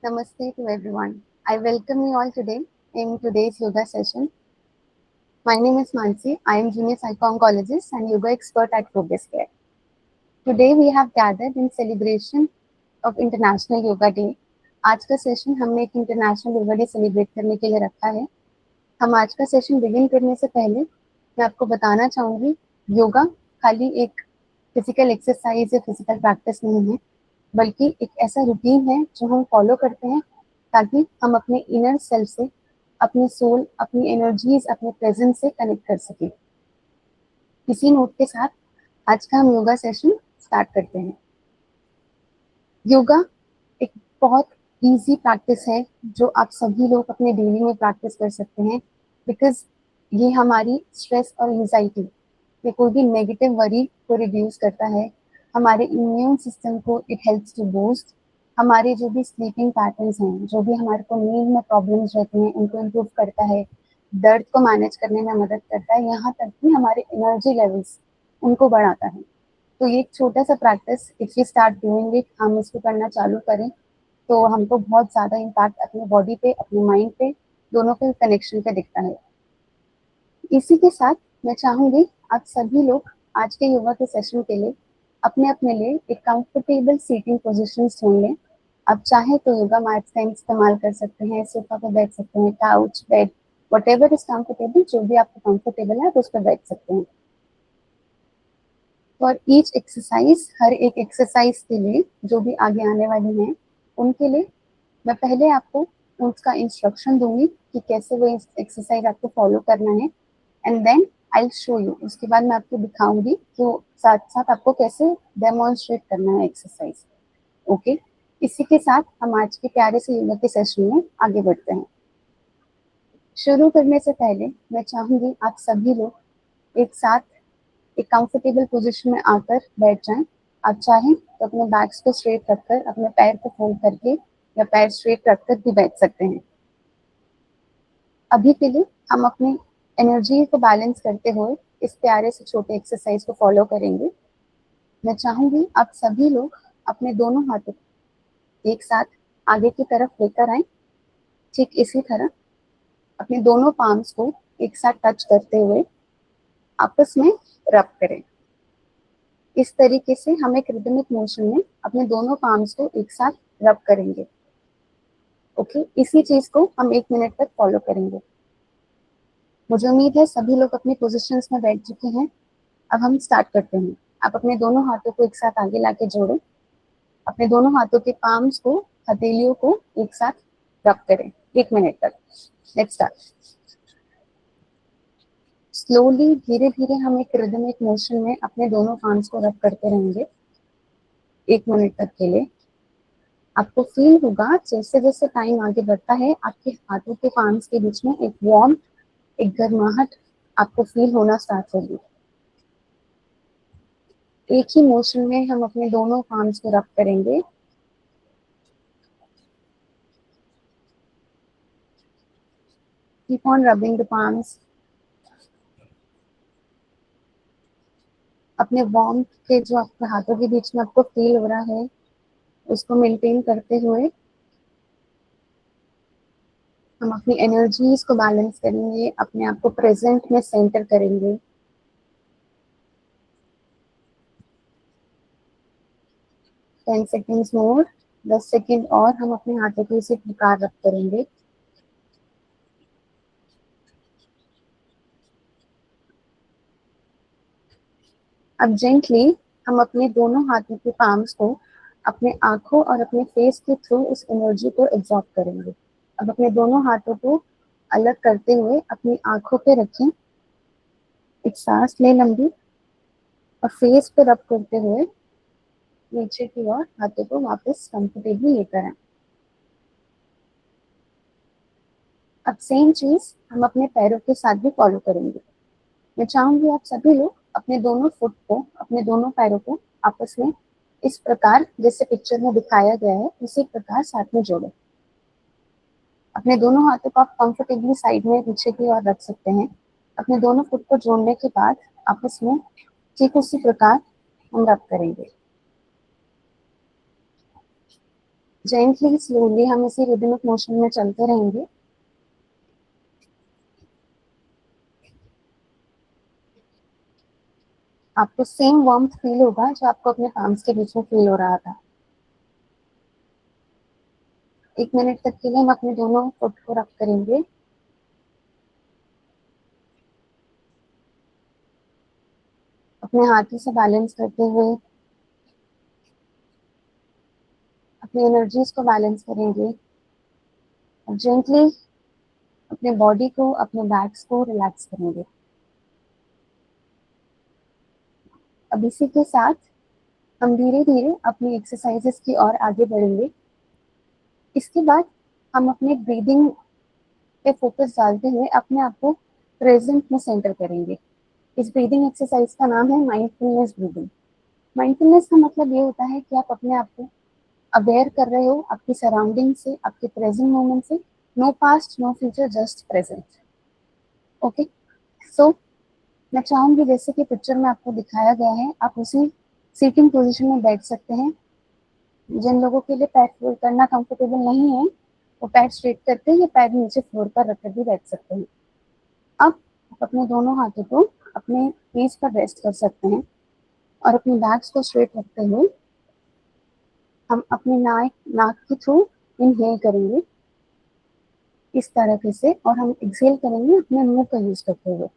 Namaste to everyone. I welcome you all today in today's yoga session. My name is Mansi. I am junior psycho-oncologist and yoga expert at Progress Care. Today we have gathered in celebration of International Yoga Day. आज का session हमने एक international yoga day celebrate करने के लिए रखा है। हम आज का सेशन बिगिन करने से पहले मैं आपको बताना चाहूँगी, योगा खाली एक फिजिकल एक्सरसाइज या फिजिकल प्रैक्टिस नहीं है, बल्कि एक ऐसा रूटीन है जो हम फॉलो करते हैं ताकि हम अपने इनर सेल्फ से, अपनी सोल, अपनी एनर्जीज, अपने प्रेजेंस से कनेक्ट कर सकें। इसी नोट के साथ आज का हम योगा सेशन स्टार्ट करते हैं। योगा एक बहुत इजी प्रैक्टिस है जो आप सभी लोग अपने डेली में प्रैक्टिस कर सकते हैं, बिकॉज ये हमारी स्ट्रेस और एंजाइटी या कोई भी नेगेटिव वरी को रिड्यूस करता है। हमारे इम्यून सिस्टम को इट हेल्प्स टू बूस्ट। हमारे जो भी स्लीपिंग पैटर्न्स हैं, जो भी हमारे को नींद में प्रॉब्लम्स रहते हैं, उनको इम्प्रूव करता है, दर्द को मैनेज करने में मदद करता है, यहाँ तक कि हमारे एनर्जी लेवल्स उनको बढ़ाता है। तो ये एक छोटा सा practice, if you start doing it, हम इसको करना चालू करें तो हमको बहुत ज़्यादा इम्पैक्ट अपने बॉडी पे, अपने माइंड पे, दोनों के कनेक्शन पे दिखता है। इसी के साथ मैं चाहूँगी आप सभी लोग आज के योगा के सेशन के लिए अपने अपने लिए एक कंफर्टेबल सीटिंग पोजीशन चुन लें। आप चाहे तो योगा मैट्स का इस्तेमाल कर सकते हैं, सोफा पर बैठ सकते हैं, couch, bed, whatever is comfortable, जो भी आपको कंफर्टेबल है आप उस पर बैठ सकते हैं। फॉर ईच एक्सरसाइज, हर एक एक्सरसाइज के लिए जो भी आगे आने वाली हैं उनके लिए मैं पहले आपको उसका इंस्ट्रक्शन दूंगी कि कैसे वो एक्सरसाइज आपको फॉलो करना है, and then I will show you. उसके बाद मैं आपको दिखाऊंगी कि साथ साथ आपको कैसे डेमोन्स्ट्रेट करना है एक्सरसाइज। ओके, इसी के साथ हम आज के प्यारे से योगा के सेशन में आगे बढ़ते हैं। शुरू करने से पहले मैं चाहूंगी आप सभी लोग एक साथ एक कंफर्टेबल पोजीशन में आकर बैठ जाएं। आप चाहें तो अपने बैक्स को स्ट्रेट रखकर, अपने पैर को फोल्ड करके या पैर स्ट्रेट रखकर भी बैठ सकते हैं। अभी के लिए हम अपनी एनर्जी को बैलेंस करते हुए इस प्यारे से छोटे एक्सरसाइज को फॉलो करेंगे। मैं चाहूंगी आप सभी लोग अपने दोनों हाथों को एक साथ आगे की तरफ लेकर आए। ठीक इसी तरह अपने दोनों पाम्स को एक साथ टच करते हुए आपस में रब करें। इस तरीके से हम एक रिदमिक मोशन में अपने दोनों पाम्स को एक साथ रब करेंगे। ओके, इसी चीज को हम 1 मिनट तक फॉलो करेंगे। मुझे उम्मीद है सभी लोग अपनी पोजीशंस में बैठ चुके हैं। अब हम स्टार्ट करते हैं। आप अपने दोनों हाथों को एक साथ आगे लाके जोड़ें। अपने दोनों हाथों के पाम्स को, हथेलियों को एक साथ रब करें 1 मिनट तक। Let's start. स्लोली, धीरे धीरे हम एक रिदमिक मोशन में अपने दोनों पाम्स को रब करते रहेंगे 1 मिनट तक के लिए। आपको फील होगा जैसे जैसे टाइम आगे बढ़ता है, आपके हाथों के पाम्स के बीच में एक वार्म, एक गर्माहट आपको फील होना स्टार्ट होगी। एक ही मोशन में हम अपने दोनों पाम्स को रब करेंगे। Keep on rubbing the palms. अपने वार्म के जो आपके हाथों के बीच में आपको फील हो रहा है उसको मेंटेन करते हुए हम अपनी एनर्जीज को बैलेंस करेंगे, अपने आप को प्रेजेंट में सेंटर करेंगे। 10 सेकेंड्स मोर, 10 सेकेंड और हम अपने हाथों को इसी प्रकार रब करेंगे। अब जेंटली हम अपने दोनों हाथों के पाम्स को अपने आंखों और अपने फेस के थ्रू उस एनर्जी को एब्जॉर्ब करेंगे। अब अपने दोनों हाथों को अलग करते हुए अपनी आंखों पे रखें, एक सांस लें लंबी और फेस पे रब करते हुए नीचे की ओर हाथों को वापस कंफर्टेबली लेकर आए। अब सेम चीज हम अपने पैरों के साथ भी फॉलो करेंगे। मैं चाहूंगी आप सभी लोग अपने दोनों फुट को, अपने दोनों पैरों को आपस में इस प्रकार जैसे पिक्चर में दिखाया गया है उसी प्रकार साथ में जोड़ें। अपने दोनों हाथों को आप कंफर्टेबली साइड में पीछे की ओर रख सकते हैं। अपने दोनों फुट को जोड़ने के बाद आपस में ठीक उसी प्रकार हम रब करेंगे। जेंटली स्लोली हम इसी रिदमिक मोशन में चलते रहेंगे। आपको सेम वार्मथ फील होगा जो आपको अपने पाम्स के बीच में फील हो रहा था। 1 मिनट तक के लिए हम अपने दोनों फुट को रब करेंगे। अपने हाथों से बैलेंस करते हुए अपनी एनर्जीज को बैलेंस करेंगे और जेंटली अपने बॉडी को, अपने बैक्स को रिलैक्स करेंगे। अब इसी के साथ हम धीरे धीरे अपनी एक्सरसाइजेस की ओर आगे बढ़ेंगे। इसके बाद हम अपने ब्रीदिंग पे फोकस डालते हुए अपने आप को प्रेजेंट में सेंटर करेंगे। इस ब्रीदिंग एक्सरसाइज का नाम है माइंडफुलनेस ब्रीदिंग। माइंडफुलनेस का मतलब ये होता है कि आप अपने आप को अवेयर कर रहे हो आपकी सराउंडिंग से, आपके प्रेजेंट मोमेंट से। No past, no future, just present. Okay, so मैं चाहूंगी जैसे कि पिक्चर में आपको दिखाया गया है, आप उसी सीटिंग पोजीशन में बैठ सकते हैं। जिन लोगों के लिए पैर फोल्ड करना कंफर्टेबल नहीं है, वो पैर स्ट्रेट करके या पैर नीचे फ्लोर पर रखकर भी बैठ सकते हैं। अब आप अपने दोनों हाथों को अपने पेज पर रेस्ट कर सकते हैं और अपनी बैक्स को स्ट्रेट रखते हुए हम अपने नाक नाक के थ्रू इनहेल करेंगे इस तरह से, और हम एक्सेल करेंगे अपने मुंह का यूज करते हुए।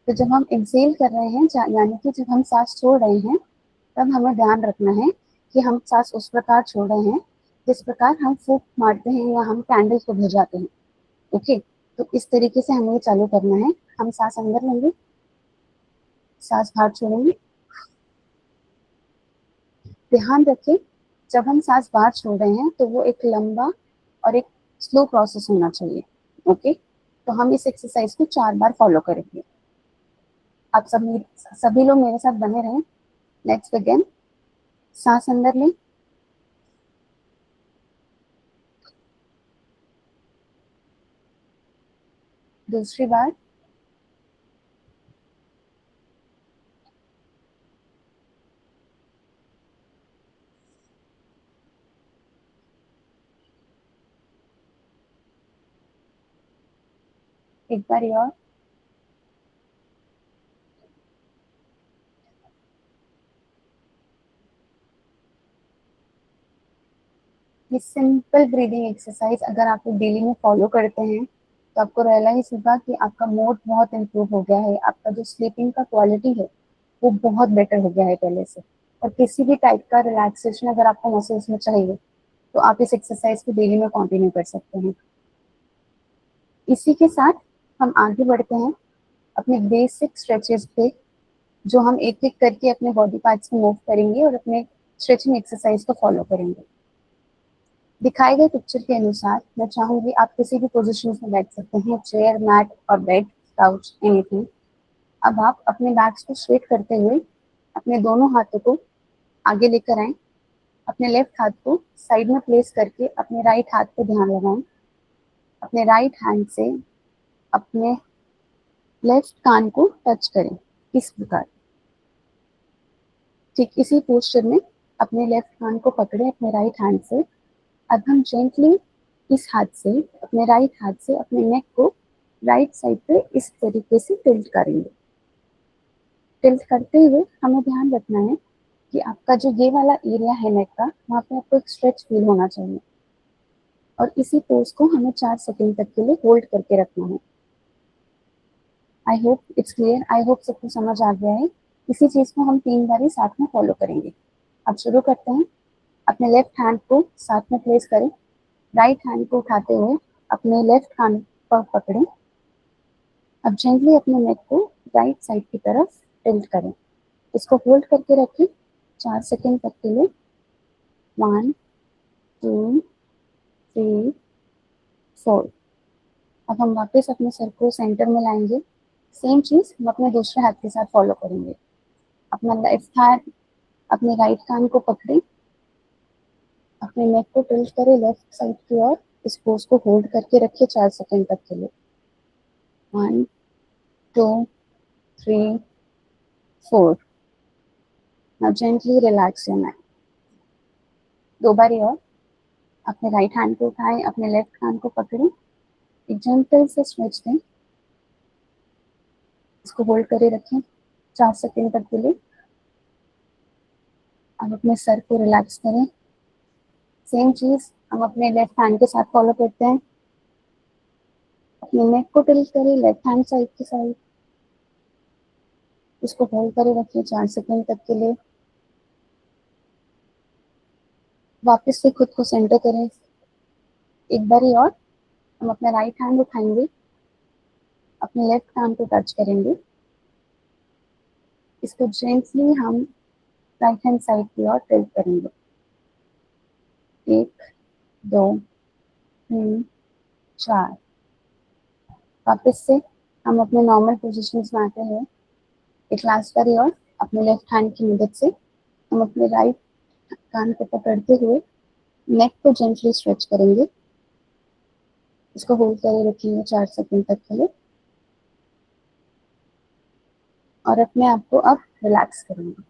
तो जब हम एक्सेल कर रहे हैं, यानी कि जब हम सांस छोड़ रहे हैं, तब हमें ध्यान रखना है कि हम सांस उस प्रकार छोड़ रहे हैं जिस प्रकार हम फूंक मारते हैं या हम कैंडल को बुझाते हैं। ओके, तो इस तरीके से हमें चालू करना है। हम सांस अंदर लेंगे, सांस बाहर छोड़ेंगे। ध्यान रखें, जब हम सांस बाहर छोड़ रहे हैं तो वो एक लंबा और एक स्लो प्रोसेस होना चाहिए। ओके, तो हम इस एक्सरसाइज को 4 बार फॉलो करेंगे। आप सभी लोग मेरे साथ बने रहें। Let's begin. सांस अंदर लें, दूसरी बार, एक बार और। ये सिंपल ब्रीदिंग एक्सरसाइज अगर आप डेली में फॉलो करते हैं तो आपको रियलाइज होगा कि आपका मूड बहुत इम्प्रूव हो गया है। आपका जो स्लीपिंग का क्वालिटी है वो बहुत बेटर हो गया है पहले से। और किसी भी टाइप का रिलैक्सेशन अगर आपको मसल्स में चाहिए तो आप इस एक्सरसाइज को डेली में कंटिन्यू कर सकते हैं। इसी के साथ हम आगे बढ़ते हैं अपने बेसिक स्ट्रेचेस पे, जो हम एक एक करके अपने बॉडी पार्ट्स को मूव करेंगे और अपने स्ट्रेचिंग एक्सरसाइज को फॉलो करेंगे। दिखाए गए पिक्चर के अनुसार मैं चाहूंगी आप किसी भी पोजीशन में बैठ सकते हैं, चेयर, मैट और बेड, काउच, एनीथिंग। अब आप अपने बैक्स को स्ट्रेट करते हुए अपने दोनों हाथों को आगे लेकर आए। अपने लेफ्ट हाथ को साइड में प्लेस करके अपने राइट हाथ पे ध्यान लगाएं। अपने राइट हैंड से अपने लेफ्ट कान को टच करें इस प्रकार। ठीक इसी पोस्चर में अपने लेफ्ट कान को पकड़े अपने राइट हैंड से। अब हम जेंटली इस हाथ से, अपने राइट हाथ से अपने नेक को राइट साइड पे इस तरीके से टिल्ट करेंगे। टिल्ट करते हुए हमें ध्यान रखना है कि आपका जो ये वाला एरिया है नेक का, वहाँ पे आपको एक स्ट्रेच फील होना चाहिए। और इसी पोज को हमें 4 सेकेंड तक के लिए होल्ड करके रखना है। I hope it's clear, I hope सबको समझ आ गया है। इसी चीज को हम 3 बार ही साथ में फॉलो करेंगे। अब शुरू करते हैं। अपने लेफ्ट हैंड को साथ में प्लेस करें। राइट हैंड को उठाते हुए अपने लेफ्ट हैंड पर पकड़ें। अब जेंटली अपने नेक को राइट साइड की तरफ टिल्ट करें। इसको होल्ड करके रखें 4 सेकेंड तक के लिए। 1, 2, 3, 4। अब हम वापस अपने सर को सेंटर में लाएंगे। सेम चीज हम अपने दूसरे हाथ के साथ फॉलो करेंगे। अपना लेफ्ट हैंड अपने राइट कान को पकड़े, अपने नेक को टिल्ट करें लेफ्ट साइड की ओर। इस पोज को होल्ड करके रखिए 4 सेकेंड तक के लिए। 1, 2, 3, 4। Now gently relax your neck. 2 बार और। अपने राइट हैंड को उठाएं, अपने लेफ्ट हैंड को पकड़ें, एक जेंटल से स्ट्रेच दें, इसको होल्ड करे रखें 4 सेकंड तक के लिए। अब अपने सर को रिलैक्स करें। सेम चीज हम अपने लेफ्ट हैंड के साथ फॉलो करते हैं। अपने नेक को टिल्ट करें लेफ्ट हैंड साइड की साइड, इसको होल्ड करे रखिए 4 सेकंड तक के लिए। वापस से खुद को सेंटर करें। एक बार और हम अपना राइट हैंड उठाएंगे, अपने लेफ्ट हैंड को टच करेंगे, इसको जेंटली हम राइट हैंड साइड की ओर टिल्ट करेंगे। 1 2 3 4। वापस से हम अपने नॉर्मल पोजीशन में आते हैं। एक लास्ट बार और अपने लेफ्ट हैंड की मदद से हम अपने राइट कान को पकड़ते हुए नेक को जेंटली स्ट्रेच करेंगे, इसको होल्ड करे रखिए 4 सेकंड तक के लिए और अपने आप को अब रिलैक्स करेंगे।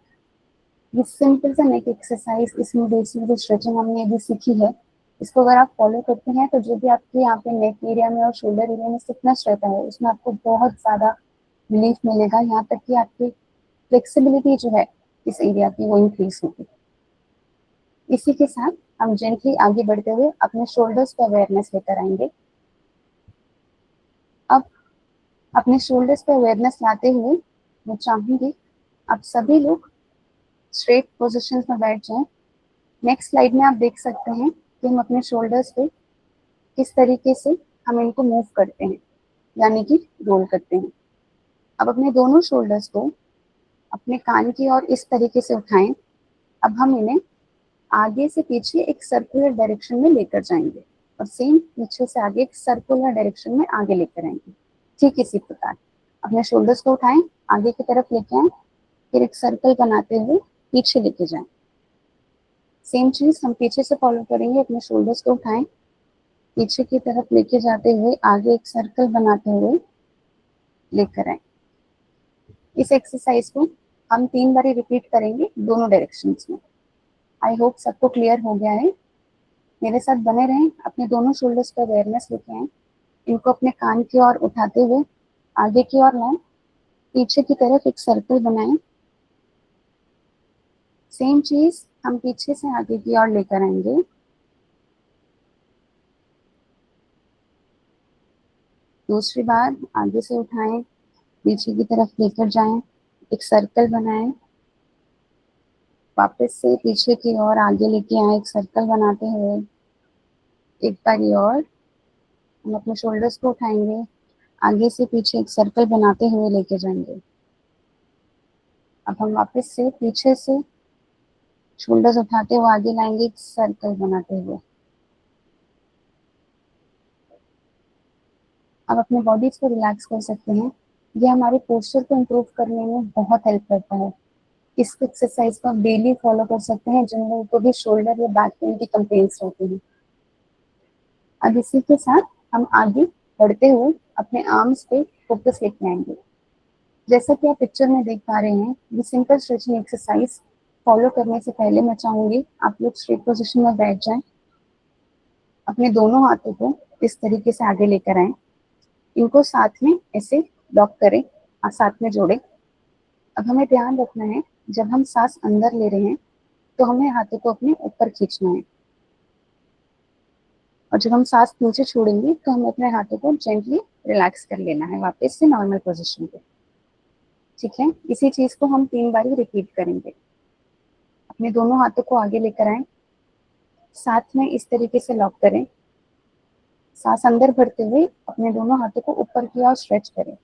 ये सिंपल सा नेक एक्सरसाइज, इसमें बेसिक जो स्ट्रेचिंग हमने अभी सीखी है, इसको अगर आप फॉलो करते हैं तो जो भी आपके यहाँ पे नेक एरिया में और शोल्डर एरिया में सिकनेस रहता है उसमें आपको बहुत ज्यादा रिलीफ मिलेगा। यहाँ तक कि आपकी फ्लेक्सिबिलिटी जो है इस एरिया की वो इंक्रीज होगी। इसी के साथ हम जेंटली आगे बढ़ते हुए अपने शोल्डर्स पे अवेयरनेस लेकर आएंगे। अब अपने शोल्डर्स पे अवेयरनेस लाते हुए मैं चाहूंगी आप सभी लोग स्ट्रेट पोजिशन में बैठ जाएं। नेक्स्ट स्लाइड में आप देख सकते हैं कि हम अपने शोल्डर्स पे किस तरीके से हम इनको मूव करते हैं, यानी कि रोल करते हैं। अब अपने दोनों शोल्डर्स को अपने कान की ओर इस तरीके से उठाएं। अब हम इन्हें आगे से पीछे एक सर्कुलर डायरेक्शन में लेकर जाएंगे और सेम पीछे से आगे एक सर्कुलर डायरेक्शन में आगे लेकर आएंगे। ठीक इसी प्रकार अपने शोल्डर्स को उठाएं, आगे की तरफ लेके आए, फिर एक सर्कल बनाते हुए पीछे लेके जाएं। सेम चीज हम पीछे से फॉलो करेंगे। अपने शोल्डर्स को उठाएं, पीछे की तरफ लेके जाते हुए आगे एक सर्कल बनाते हुए लेकर आए। इस एक्सरसाइज को हम 3 बार रिपीट करेंगे दोनों डायरेक्शंस में। आई होप सबको क्लियर हो गया है। मेरे साथ बने रहें, अपने दोनों शोल्डर्स पर अवेयरनेस लेके आए, इनको अपने कान की ओर उठाते हुए आगे की ओर लाएं, पीछे की तरफ एक सर्कल बनाएं। सेम चीज हम पीछे से आगे की ओर लेकर आएंगे। दूसरी बार आगे से उठाएं, पीछे की तरफ लेकर जाएं, एक सर्कल बनाएं, वापस से पीछे की ओर आगे लेके आए, एक सर्कल बनाते हुए। एक बार और हम अपने शोल्डर्स को उठाएंगे, आगे से पीछे एक सर्कल बनाते हुए लेके जाएंगे। अब हम वापस से पीछे से शोल्डर्स उठाते हुए आगे लाएंगे, एक सर्कल बनाते हुए। अब अपने बॉडीज को रिलैक्स कर सकते हैं। ये हमारे पोस्चर को इम्प्रूव करने में बहुत हेल्प करता है। इस एक्सरसाइज को आप डेली फॉलो कर सकते हैं जिन लोगों को भी शोल्डर या बैक पेन की कंप्लेंट्स रहती हैं। अब इसी के साथ हम आगे बढ़ते हुए अपने आर्म्स पे फोकस लेके आएंगे। जैसा कि आप पिक्चर में देख पा रहे हैं, ये सिंपल स्ट्रेचिंग एक्सरसाइज फॉलो करने से पहले मैं चाहूंगी आप लोग स्ट्रेट पोजीशन में बैठ जाएं, अपने दोनों हाथों को इस तरीके से आगे लेकर आए, इनको साथ में ऐसे लॉक करें और साथ में जोड़ें। अब हमें ध्यान रखना है, जब हम सांस अंदर ले रहे हैं तो हमें हाथों को अपने ऊपर खींचना है और जब हम सांस नीचे छोड़ेंगे तो हमें अपने हाथों को जेंटली रिलैक्स कर लेना है वापस से नॉर्मल पोजीशन पे। ठीक है, इसी चीज को हम 3 बार रिपीट करेंगे। अपने दोनों हाथों को आगे लेकर आए, साथ में इस तरीके से लॉक करें, सांस अंदर भरते हुए अपने दोनों हाथों को ऊपर की ओर स्ट्रेच करें।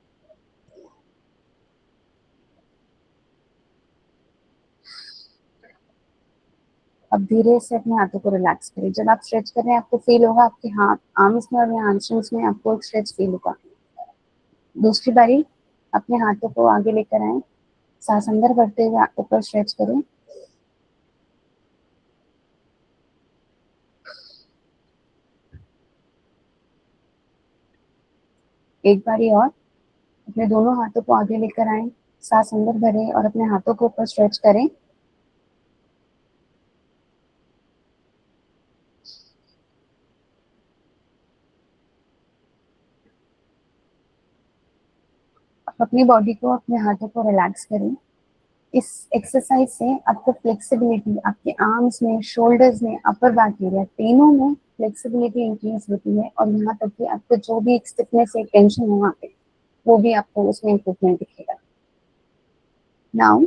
अब धीरे से अपने हाथों को रिलैक्स करें। जब आप स्ट्रेच कर रहे हैं आपको फील होगा आपके हाथ आर्म्स में और हैमस्ट्रिंग्स में आपको एक स्ट्रेच फील होगा। दूसरी बारी अपने हाथों को आगे लेकर आए, सांस अंदर भरते हुए ऊपर स्ट्रेच करें। एक बारी और अपने दोनों हाथों को आगे लेकर आए, सांस अंदर भरें और अपने हाथों को ऊपर स्ट्रेच करें। अपनी बॉडी को, अपने हाथों को रिलैक्स करें। इस एक्सरसाइज से आपको फ्लेक्सिबिलिटी आपके आर्म्स में, शोल्डर्स में, अपर बैक एरिया तीनों में फ्लेक्सिबिलिटी इंक्रीज होती है, और यहाँ तक कि आपको जो भी एक स्टिफनेस या टेंशन है वहाँ पे, वो भी आपको उसमें इम्प्रूवमेंट दिखेगा। नाउ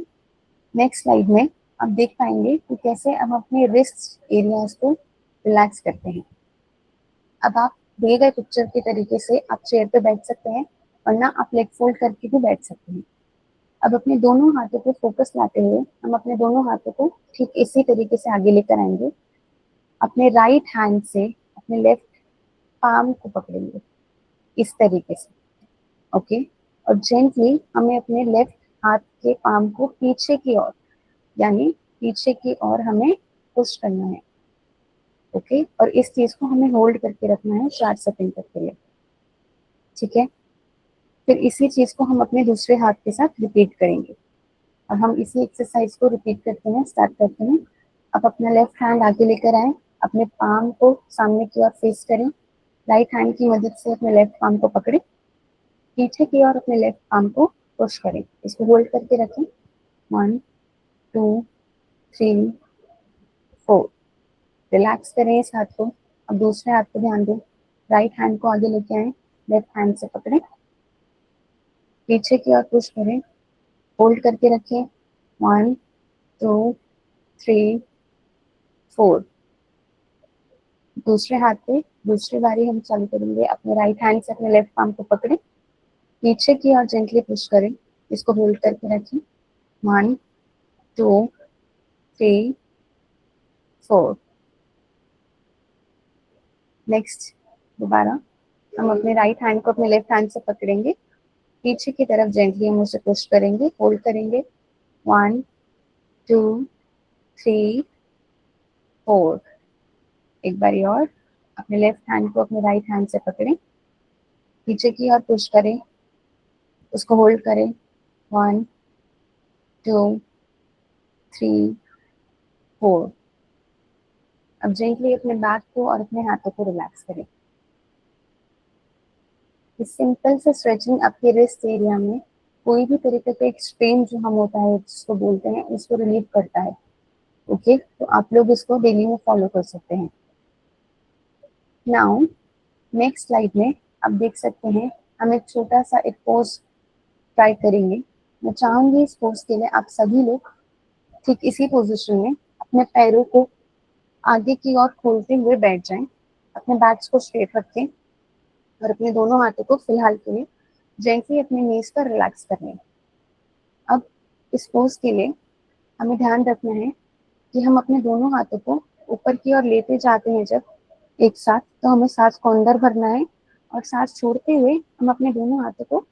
नेक्स्ट स्लाइड में आप देख पाएंगे कि कैसे हम अपने रिस्ट एरियाज को रिलैक्स करते हैं। अब आप दिए गए पिक्चर के तरीके से आप चेयर पे बैठ सकते हैं, वरना आप लेग फोल्ड करके भी बैठ सकते हैं। अब अपने दोनों हाथों पे फोकस लाते हुए हम अपने दोनों हाथों को ठीक इसी तरीके से आगे लेकर आएंगे। अपने राइट हैंड से अपने लेफ्ट पाम को पकड़ेंगे इस तरीके से, ओके। और जेंटली हमें अपने लेफ्ट हाथ के पाम को पीछे की ओर, यानी पीछे की ओर हमें पुश करना है, ओके। और इस चीज को हमें होल्ड करके रखना है 4 सेकंड तक के लिए, ठीक है। फिर इसी चीज को हम अपने दूसरे हाथ के साथ रिपीट करेंगे, और हम इसी एक्सरसाइज को रिपीट करते हैं, स्टार्ट करते हैं। आप अपना लेफ्ट हैंड आगे लेकर आए, अपने पाम को सामने की ओर फेस करें, राइट हैंड की मदद से अपने लेफ्ट पाम को पकड़ें, पीछे की ओर अपने लेफ्ट पाम को पुश करें, इसको होल्ड करके रखें। 1 2 3 4। रिलैक्स करें इस हाथ को। अब दूसरे हाथ को ध्यान दें, राइट हैंड को आगे लेके आए, लेफ्ट हैंड से पकड़ें, पीछे की ओर पुश करें, होल्ड करके रखें। 1 2 3 4। दूसरे हाथ पे दूसरी बारी हम चालू करेंगे, अपने राइट हैंड से अपने लेफ्ट पाम को पकड़ें, पीछे की ओर जेंटली पुश करें, इसको होल्ड करके रखें। 1 2 3 4। नेक्स्ट दोबारा हम अपने राइट हैंड को अपने लेफ्ट हैंड से पकड़ेंगे, पीछे की तरफ जेंटली हम उसे पुश करेंगे, होल्ड करेंगे। 1 2 3 4। एक बारी और, अपने लेफ्ट हैंड को अपने राइट हैंड से पकड़ें, पीछे की ओर पुश करें, उसको होल्ड करें। 1 2 3 4। अब जेंटली अपने बैक को और अपने हाथों को रिलैक्स करें। इस सिंपल से स्ट्रेचिंग आपके रिस्ट एरिया में कोई भी तरीके का एक स्ट्रेन जो हम होता है जिसको बोलते हैं, उसको रिलीव करता है, ओके। तो आप लोग इसको डेली में फॉलो कर सकते हैं। नाउ नेक्स्ट स्लाइड में आप देख सकते हैं, हम एक छोटा सा एक पोज ट्राई करेंगे। मैं चाहूंगी इस पोज के लिए आप सभी लोग ठीक इसी पोजीशन में अपने पैरों को आगे की ओर खोलते हुए बैठ जाएं, अपने बैक्स को स्ट्रेट रखें, और अपने दोनों हाथों को फिलहाल के लिए जेंटली अपने नीज पर रिलैक्स कर लें। अब इस पोज के लिए हमें ध्यान रखना है कि हम अपने दोनों हाथों को ऊपर की ओर लेते जाते हैं जब एक साथ, तो हमें सांस को अंदर भरना है, और सांस छोड़ते हुए हम अपने दोनों हाथों को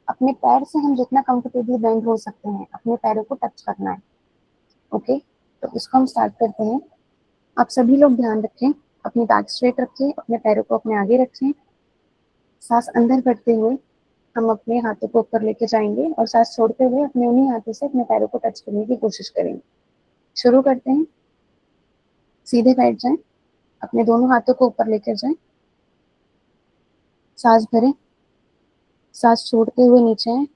अपने पैर से हम जितना कंफर्टेबली बेंड हो सकते हैं अपने पैरों को टच करना है, ओके। तो इसको हम स्टार्ट करते हैं। आप सभी लोग ध्यान रखें, अपनी बैक स्ट्रेट रखें, अपने पैरों को अपने आगे रखें, सांस अंदर भरते हुए हम अपने हाथों को ऊपर लेके जाएंगे, और सांस छोड़ते हुए अपने उन्हीं हाथों से अपने पैरों को टच करने की कोशिश करेंगे। शुरू करते हैं। सीधे बैठ जाएं, अपने दोनों हाथों को ऊपर लेकर जाएं, सांस भरें, सांस छोड़ते हुए नीचे आए,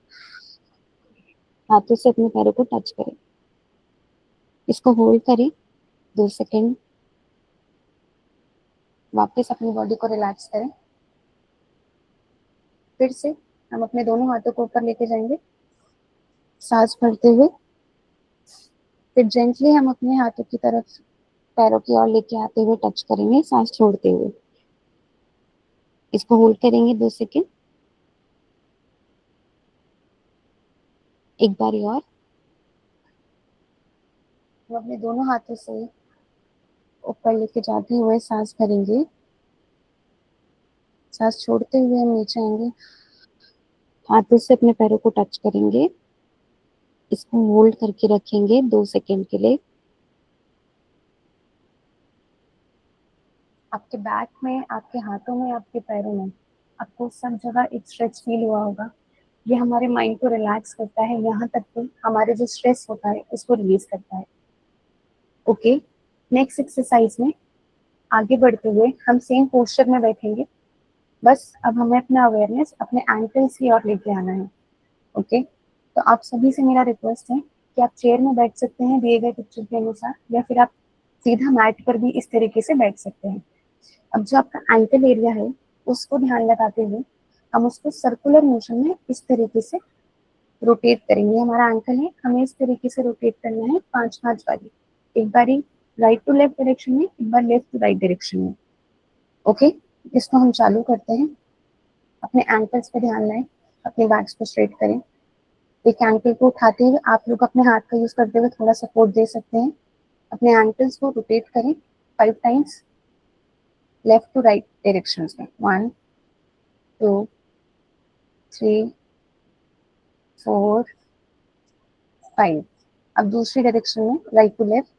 हाथों से अपने पैरों को टच करें, इसको होल्ड करें 2 सेकेंड, वापस अपनी बॉडी को रिलैक्स करें। फिर से हम अपने दोनों हाथों को ऊपर लेके जाएंगे, सांस भरते हुए, फिर जेंटली हम अपने हाथों की तरफ पैरों की ओर लेके आते हुए टच करेंगे, सांस छोड़ते हुए, इसको होल्ड करेंगे 2 सेकेंड। एक बारी और, हम अपने दोनों हाथों से ऊपर लेके जाते हुए सांस भरेंगे, सांस छोड़ते हुए हम नीचे आएंगे, हाथों से अपने पैरों को टच करेंगे, इसको होल्ड करके रखेंगे 2 सेकेंड के लिए। आपके बैक में, आपके हाथों में, आपके पैरों में आपको सब जगह एक स्ट्रेच फील हुआ होगा। ये हमारे माइंड को रिलैक्स करता है, यहाँ तक कि हमारे जो स्ट्रेस होता है उसको रिलीज करता है, ओके। नेक्स्ट एक्सरसाइज में आगे बढ़ते हुए हम सेम पोस्चर में बैठेंगे, बस अब हमें अपना अवेयरनेस अपने एंकल्स की ओर लेके आना है। ओके, तो आप सभी से मेरा रिक्वेस्ट है कि आप चेयर में बैठ सकते हैं दिए गए पिक्चर के अनुसार, या फिर आप सीधा मैट पर भी इस तरीके से बैठ सकते हैं। अब जो आपका एंकल एरिया है उसको ध्यान लगाते हुए हम उसको सर्कुलर मोशन में इस तरीके से रोटेट करेंगे। हमारा एंकल है, हमें इस तरीके से रोटेट करना है 5-5 बारी, एक बारी राइट टू लेफ्ट डायरेक्शन में, एक बार लेफ्ट टू राइट डायरेक्शन में। ओके, इसको हम चालू करते हैं। अपने एंकल्स पे ध्यान लाएं, अपने बैक्स को स्ट्रेट करें। एक एंकल को उठाते हुए आप लोग अपने हाथ का यूज करते हुए थोड़ा सपोर्ट दे सकते हैं। अपने एंकल्स को रोटेट करें 5 times left to right direction में। 1 2 3 4 5। अब दूसरी डायरेक्शन में राइट टू लेफ्ट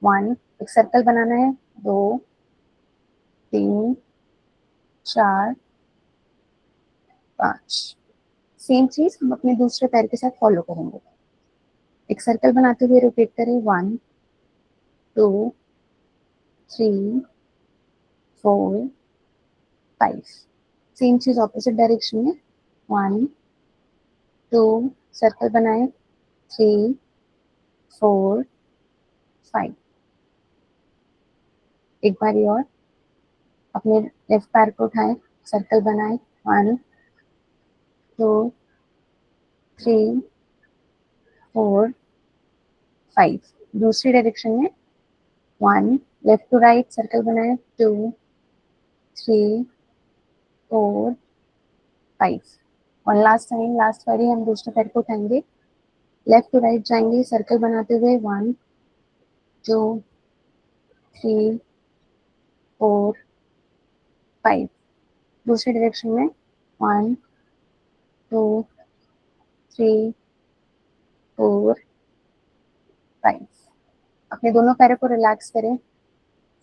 1, एक सर्कल बनाना है, 2 3 4 5। सेम चीज हम अपने दूसरे पैर के साथ फॉलो करेंगे। एक सर्कल बनाते हुए रोटेट करें 1 2 3 4 5। सेम चीज ऑपोजिट डायरेक्शन में 1 2, सर्कल बनाए 3 4 5। एक बारी और अपने लेफ्ट पैर को उठाएं, सर्कल बनाए 1 2 3 4 5। दूसरी डायरेक्शन में 1 लेफ्ट टू राइट सर्कल बनाए 2 3 4 5। और लास्ट टाइम, लास्ट बारी हम दूसरे पैर को उठाएंगे, लेफ्ट टू राइट जाएंगे, सर्कल बनाते हुए 1 2 3 4 5। दूसरी डायरेक्शन में 1 2 3 4 5। अपने दोनों पैरों को रिलैक्स करें,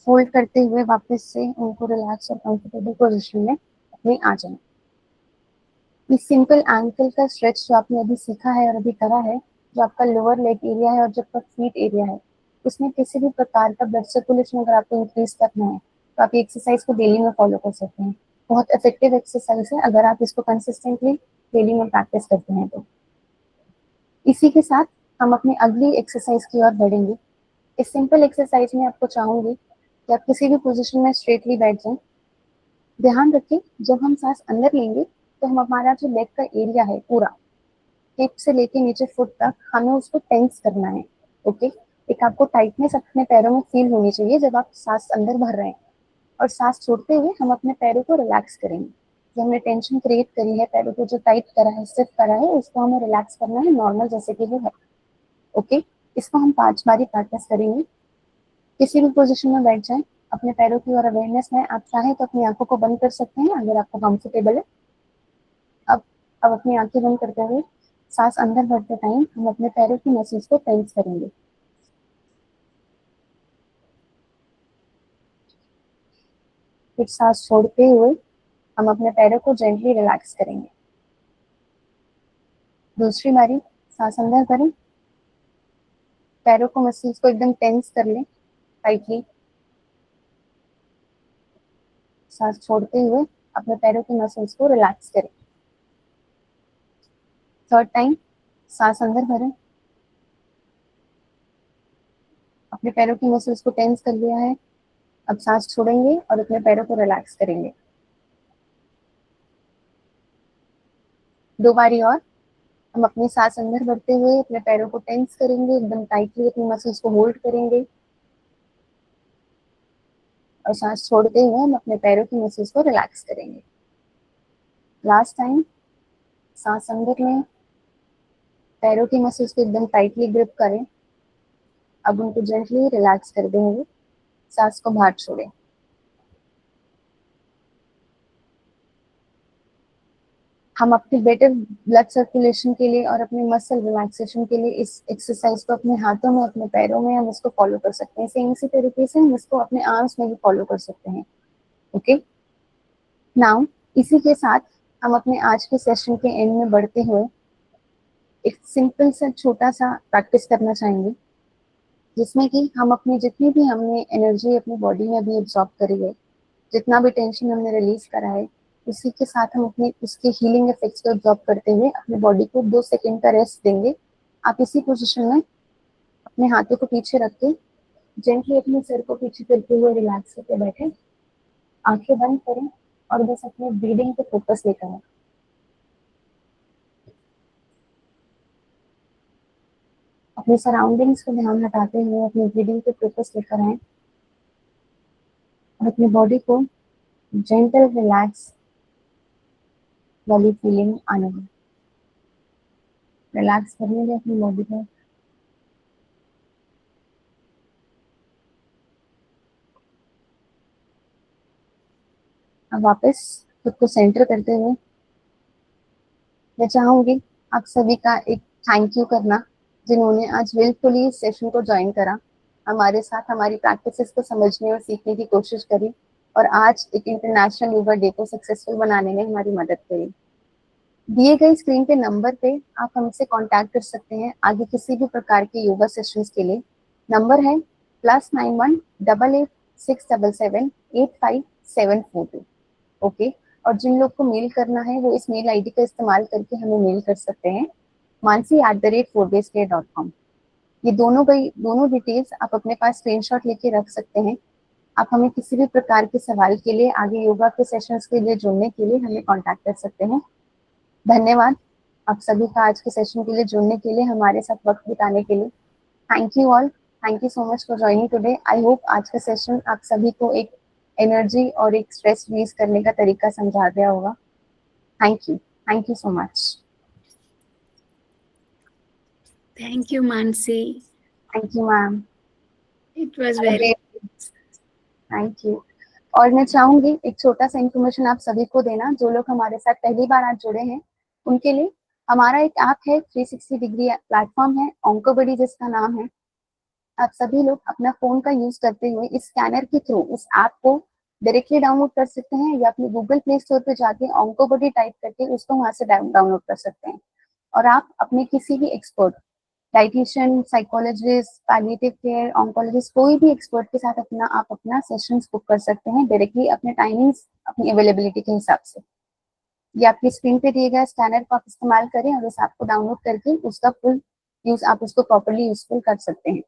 फोल्ड करते हुए वापस से उनको रिलैक्स और कंफर्टेबल पोजीशन में अपने आ जाएं। ये सिंपल एंकल का स्ट्रेच जो आपने अभी सीखा है और अभी करा है, जो आपका लोअर लेग एरिया है और जो आपका फीट एरिया है, उसमें किसी भी प्रकार का ब्लड सर्कुलेशन अगर आपको इंक्रीज करना है तो आप ये एक्सरसाइज को डेली में फॉलो कर सकते हैं। बहुत इफेक्टिव एक्सरसाइज है अगर आप इसको कंसिस्टेंटली डेली में प्रैक्टिस करते हैं तो। इसी के साथ हम अपनी अगली एक्सरसाइज की ओर बढ़ेंगे। इस सिंपल एक्सरसाइज में आपको चाहूंगी कि आप किसी भी पोजीशन में स्ट्रेटली बैठ जाएं। ध्यान रखें, जब हम सांस अंदर लेंगे तो हम हमारा जो लेग का एरिया है पूरा हिप से लेके नीचे फुट तक हमें उसको टेंस करना है। ओके, एक आपको टाइटनेस अपने पैरों में फील होनी चाहिए जब आप सांस अंदर भर रहे हैं, और सांस छोड़ते हुए हम अपने पैरों को रिलैक्स करेंगे। जो हमने टेंशन क्रिएट करी है, पैरों को जो टाइट करा है, स्टिफ करा है, उसको हमें रिलैक्स करना है नॉर्मल जैसे कि वो है। ओके, इसको हम 5 बारी प्रैक्टिस करेंगे। किसी भी पोजीशन में बैठ जाएं, अपने पैरों की ओर अवेयरनेस है। आप चाहें तो अपनी आंखों को बंद कर सकते हैं अगर आपको कंफर्टेबल है। अब अब अपनी आंखें बंद करते हुए सांस अंदर भरते टाइम हम अपने पैरों की मसल्स को टेंस करेंगे। फिर सांस छोड़ते हुए हम अपने पैरों को जेंटली रिलैक्स करेंगे। दूसरी बारी, सांस अंदर करें, पैरों को मसल्स को एकदम टेंस कर लें टाइटली। सांस छोड़ते हुए अपने पैरों की मसल्स को रिलैक्स करें। थर्ड टाइम, सांस अंदर भरें, अपने पैरों की मसल्स को टेंस कर लिया है। अब सांस छोड़ेंगे और अपने पैरों को रिलैक्स करेंगे। 2 बारी और हम अपनी सांस अंदर भरते हुए अपने पैरों को टेंस करेंगे, एकदम टाइटली अपनी मसल्स को होल्ड करेंगे, और सांस छोड़ते हुए हम अपने पैरों की मसल्स को रिलैक्स करेंगे। लास्ट टाइम, सांस अंदर लें, पैरों की मसल्स को एकदम टाइटली ग्रिप करें। अब उनको जेंटली रिलैक्स कर देंगे, सांस को बाहर छोड़ें। हम अपने बेटर ब्लड सर्कुलेशन के लिए और अपने मसल रिलैक्सेशन के लिए इस एक्सरसाइज को अपने हाथों में, अपने पैरों में हम इसको फॉलो कर सकते हैं। सेम इसी तरीके से हम इसको अपने आर्म्स में भी फॉलो कर सकते हैं। ओके, नाउ इसी के साथ हम अपने आज के सेशन के एंड में बढ़ते हुए एक सिंपल सा छोटा सा प्रैक्टिस करना चाहेंगे, जिसमें कि हम अपनी जितनी भी हमने एनर्जी अपनी बॉडी में अभी एब्जॉर्ब करी है, जितना भी टेंशन हमने रिलीज करा है, उसी के साथ हम अपनी उसके हीलिंग इफेक्ट्स को ऑब्जॉर्व करते हुए अपने बॉडी को 2 सेकंड का रेस्ट देंगे। आप इसी पोजीशन में अपने हाथों को पीछे रख के जेंटली अपने सर को पीछे करते हुए रिलैक्स होकर बैठे, आंखें बंद करें और बस अपने ब्रीदिंग पे फोकस लेकर आए। अपने सराउंडिंग्स को ध्यान हटाते हुए अपनी ब्रीदिंग पे फोकस लेकर आए और अपनी बॉडी को जेंटल रिलैक्स वाली फीलिंग आने दें। रिलैक्स करने दें अपनी बॉडी को। अब वापस खुद को सेंटर करते हुए मैं चाहूंगी आप सभी का एक थैंक यू करना, जिन्होंने आज विलफुली इस सेशन को ज्वाइन करा, हमारे साथ हमारी प्रैक्टिसेस को समझने और सीखने की कोशिश करी और आज एक इंटरनेशनल योगा डे को सक्सेसफुल बनाने में हमारी मदद करी। दिए गए स्क्रीन के नंबर पे आप हमसे कांटेक्ट कर सकते हैं आगे किसी भी प्रकार के योगा सेशंस के लिए। नंबर है +918867785742। ओके, और जिन लोग को मेल करना है वो इस मेल आईडी का इस्तेमाल करके हमें मेल कर सकते हैं mansi@4basecare.com। ये दोनों डिटेल्स आप अपने पास स्क्रीनशॉट लेके रख सकते हैं। आप हमें किसी भी प्रकार के सवाल के लिए, आगे योगा के सेशंस के लिए जुड़ने के लिए हमें कांटेक्ट कर सकते हैं। धन्यवाद आप सभी का आज के सेशन के लिए जुड़ने के लिए, हमारे साथ वक्त बिताने के लिए। Thank you all, thank you so much for joining today. I hope आज का सेशन आप सभी को एक एनर्जी और एक स्ट्रेस रिलीज करने का तरीका समझा दिया होगा। Thank you so much. Thank you, Mansi. Thank you ma'am. It was very thank you. और मैं चाहूंगी एक छोटा सा इन्फॉर्मेशन आप सभी को देना, जो लोग हमारे साथ पहली बार आज जुड़े हैं उनके लिए। हमारा एक ऐप है, 360 डिग्री प्लेटफॉर्म है, ओंकोबडी जिसका नाम है। आप सभी लोग अपना फोन का यूज करते हुए इस स्कैनर के थ्रू इस ऐप को डायरेक्टली डाउनलोड कर सकते हैं या अपने गूगल प्ले स्टोर पे जाके ओंकोबडी टाइप करके उसको वहां से डाउनलोड कर सकते हैं। और आप अपने किसी भी expert, dietitian, psychologist, palliative care, oncologist, कोई भी एक्सपर्ट के साथ आप अपना सेशंस बुक कर सकते हैं डायरेक्टली अपने टाइमिंग्स, अपनी अवेलेबिलिटी के हिसाब से। ये आपकी स्क्रीन पे दिए गए स्कैनर को आप इस्तेमाल करें और इस ऐप को डाउनलोड करके उसका फुल यूज आप उसको प्रॉपर्ली यूजफुल कर सकते हैं।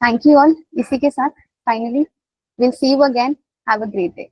Thank you all. इसी के साथ finally will see you again. Have a great day.